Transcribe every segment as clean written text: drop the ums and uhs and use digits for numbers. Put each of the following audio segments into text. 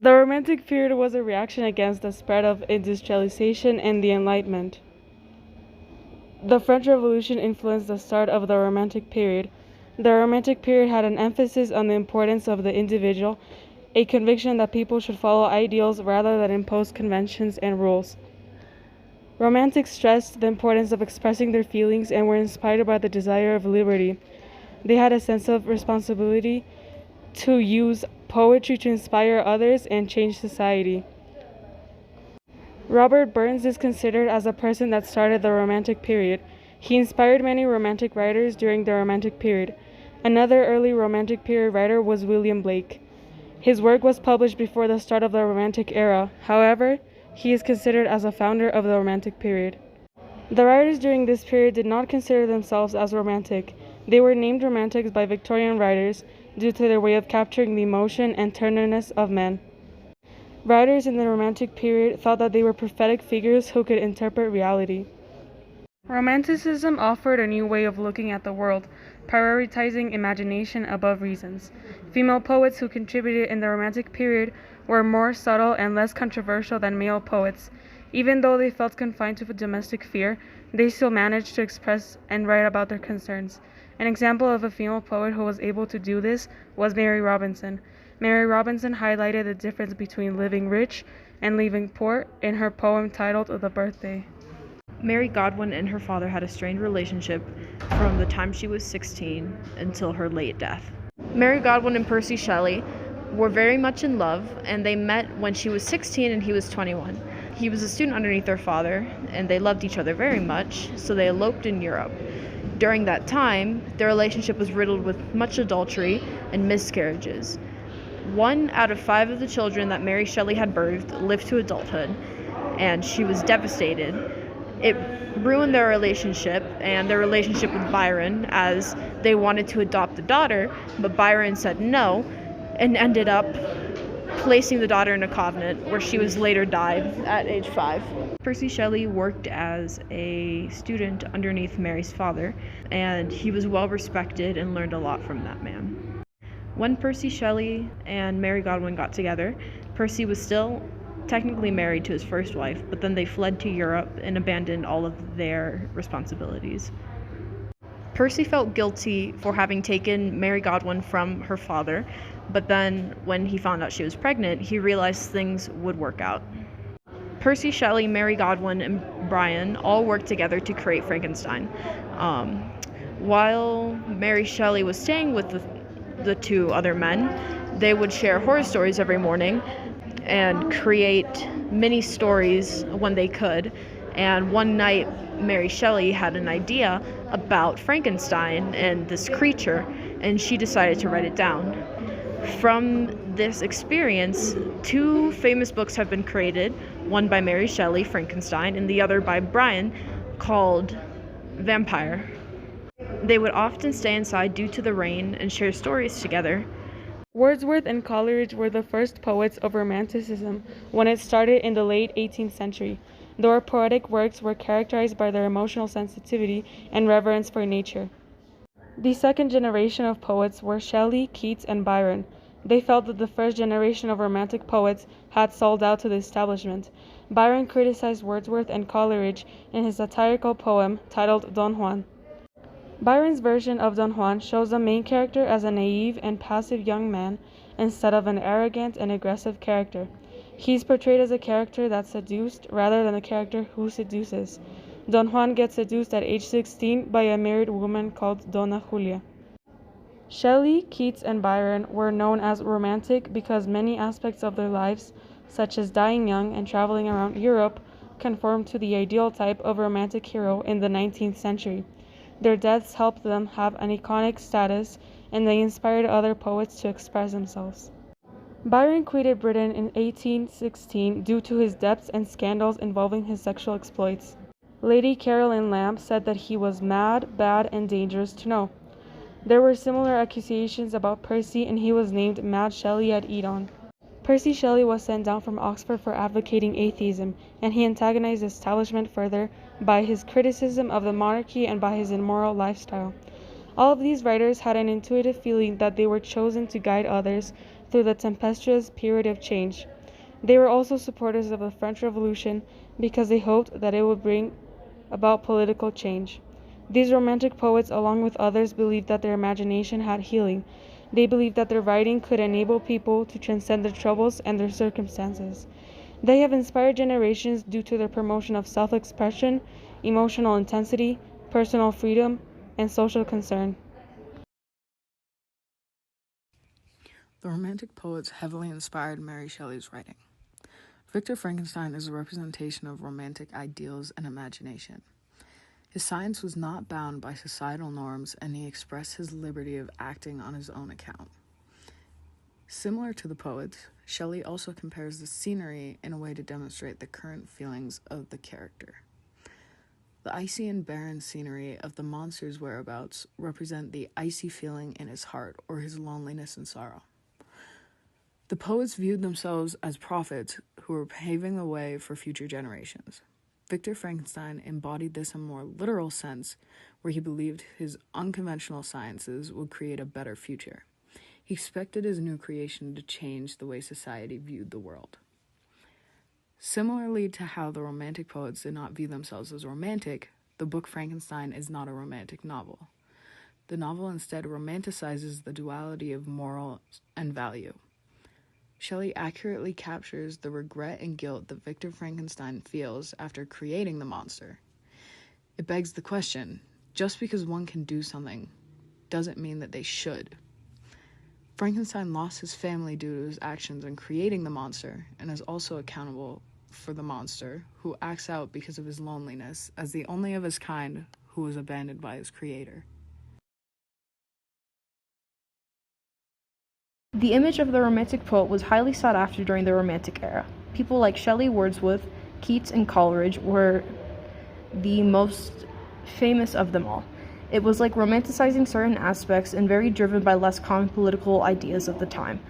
The Romantic period was a reaction against the spread of industrialization and the Enlightenment. The French Revolution influenced the start of the Romantic period. The Romantic period had an emphasis on the importance of the individual, a conviction that people should follow ideals rather than impose conventions and rules. Romantics stressed the importance of expressing their feelings and were inspired by the desire of liberty. They had a sense of responsibility to use poetry to inspire others and change society. Robert Burns is considered as a person that started the Romantic period. He inspired many Romantic writers during the Romantic period. Another early Romantic period writer was William Blake. His work was published before the start of the Romantic era. However, he is considered as a founder of the Romantic period. The writers during this period did not consider themselves as romantic. They were named romantics by Victorian writers due to their way of capturing the emotion and tenderness of men. Writers in the Romantic period thought that they were prophetic figures who could interpret reality. Romanticism offered a new way of looking at the world, prioritizing imagination above reasons. Female poets who contributed in the Romantic period were more subtle and less controversial than male poets. Even though they felt confined to domestic fear, they still managed to express and write about their concerns. An example of a female poet who was able to do this was Mary Robinson. Mary Robinson highlighted the difference between living rich and living poor in her poem titled The Birthday. Mary Godwin and her father had a strained relationship from the time she was 16 until her late death. Mary Godwin and Percy Shelley were very much in love, and they met when she was 16 and he was 21. He was a student underneath their father, and they loved each other very much, so they eloped in Europe. During that time, their relationship was riddled with much adultery and miscarriages. 1 out of 5 of the children that Mary Shelley had birthed lived to adulthood, and she was devastated. It ruined their relationship and their relationship with Byron, as they wanted to adopt the daughter, but Byron said no and ended up placing the daughter in a convent where she was later died at age 5. Percy Shelley worked as a student underneath Mary's father, and he was well respected and learned a lot from that man. When Percy Shelley and Mary Godwin got together, Percy was still technically married to his first wife, but then they fled to Europe and abandoned all of their responsibilities. Percy felt guilty for having taken Mary Godwin from her father, but then when he found out she was pregnant, he realized things would work out. Percy Shelley, Mary Godwin, and Brian all worked together to create Frankenstein. While Mary Shelley was staying with the 2 other men, they would share horror stories every morning and create mini stories when they could. And one night, Mary Shelley had an idea about Frankenstein and this creature, and she decided to write it down. From this experience, 2 famous books have been created, one by Mary Shelley, Frankenstein, and the other by Brian, called Vampire. They would often stay inside due to the rain and share stories together. Wordsworth and Coleridge were the first poets of Romanticism when it started in the late 18th century. Their poetic works were characterized by their emotional sensitivity and reverence for nature. The second generation of poets were Shelley, Keats, and Byron. They felt that the first generation of Romantic poets had sold out to the establishment. Byron criticized Wordsworth and Coleridge in his satirical poem titled Don Juan. Byron's version of Don Juan shows the main character as a naive and passive young man instead of an arrogant and aggressive character. He's portrayed as a character that's seduced rather than a character who seduces. Don Juan gets seduced at age 16 by a married woman called Donna Julia. Shelley, Keats, and Byron were known as romantic because many aspects of their lives, such as dying young and traveling around Europe, conformed to the ideal type of romantic hero in the 19th century. Their deaths helped them have an iconic status, and they inspired other poets to express themselves. Byron quitted Britain in 1816 due to his debts and scandals involving his sexual exploits. Lady Caroline Lamb said that he was mad, bad, and dangerous to know. There were similar accusations about Percy, and he was named Mad Shelley at Eton. Percy Shelley was sent down from Oxford for advocating atheism, and he antagonized the establishment further by his criticism of the monarchy and by his immoral lifestyle. All of these writers had an intuitive feeling that they were chosen to guide others through the tempestuous period of change. They were also supporters of the French Revolution because they hoped that it would bring about political change. These Romantic poets, along with others, believed that their imagination had healing. They believed that their writing could enable people to transcend their troubles and their circumstances. They have inspired generations due to their promotion of self-expression, emotional intensity, personal freedom, and social concern. The Romantic poets heavily inspired Mary Shelley's writing. Victor Frankenstein is a representation of romantic ideals and imagination. His science was not bound by societal norms, and he expressed his liberty of acting on his own account. Similar to the poets, Shelley also compares the scenery in a way to demonstrate the current feelings of the character. The icy and barren scenery of the monster's whereabouts represent the icy feeling in his heart or his loneliness and sorrow. The poets viewed themselves as prophets who were paving the way for future generations. Victor Frankenstein embodied this in a more literal sense, where he believed his unconventional sciences would create a better future. He expected his new creation to change the way society viewed the world. Similarly to how the Romantic poets did not view themselves as romantic, the book Frankenstein is not a romantic novel. The novel instead romanticizes the duality of moral and value. Shelley accurately captures the regret and guilt that Victor Frankenstein feels after creating the monster. It begs the question, just because one can do something doesn't mean that they should. Frankenstein lost his family due to his actions in creating the monster, and is also accountable for the monster, who acts out because of his loneliness, as the only of his kind who was abandoned by his creator. The image of the Romantic poet was highly sought after during the Romantic era. People like Shelley, Wordsworth, Keats, and Coleridge were the most famous of them all. It was like romanticizing certain aspects and very driven by less common political ideas of the time.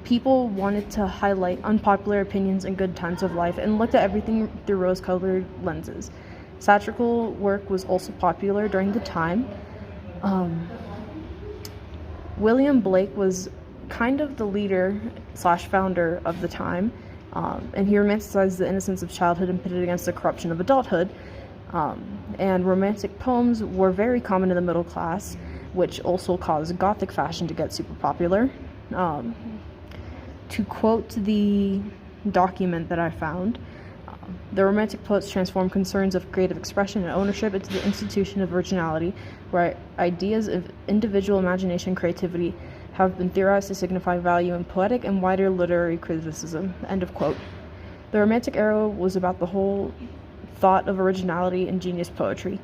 People wanted to highlight unpopular opinions and good times of life and looked at everything through rose-colored lenses. Satirical work was also popular during the time. William Blake was kind of the leader / founder of the time, and he romanticized the innocence of childhood and pitted against the corruption of adulthood. And Romantic poems were very common in the middle class, which also caused Gothic fashion to get super popular. To quote the document that I found, the Romantic poets transformed concerns of creative expression and ownership into the institution of originality, where ideas of individual imagination and creativity have been theorized to signify value in poetic and wider literary criticism. End of quote. The Romantic era was about the whole thought of originality and genius poetry,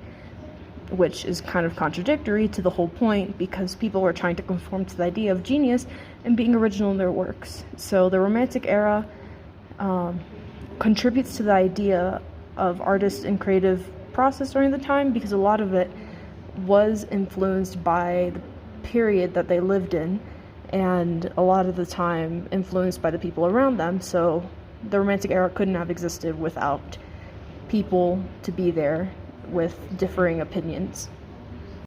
which is kind of contradictory to the whole point, because people were trying to conform to the idea of genius and being original in their works. So the Romantic era contributes to the idea of artists and creative process during the time, because a lot of it was influenced by the period that they lived in, and a lot of the time influenced by the people around them. So the Romantic era couldn't have existed without people to be there with differing opinions.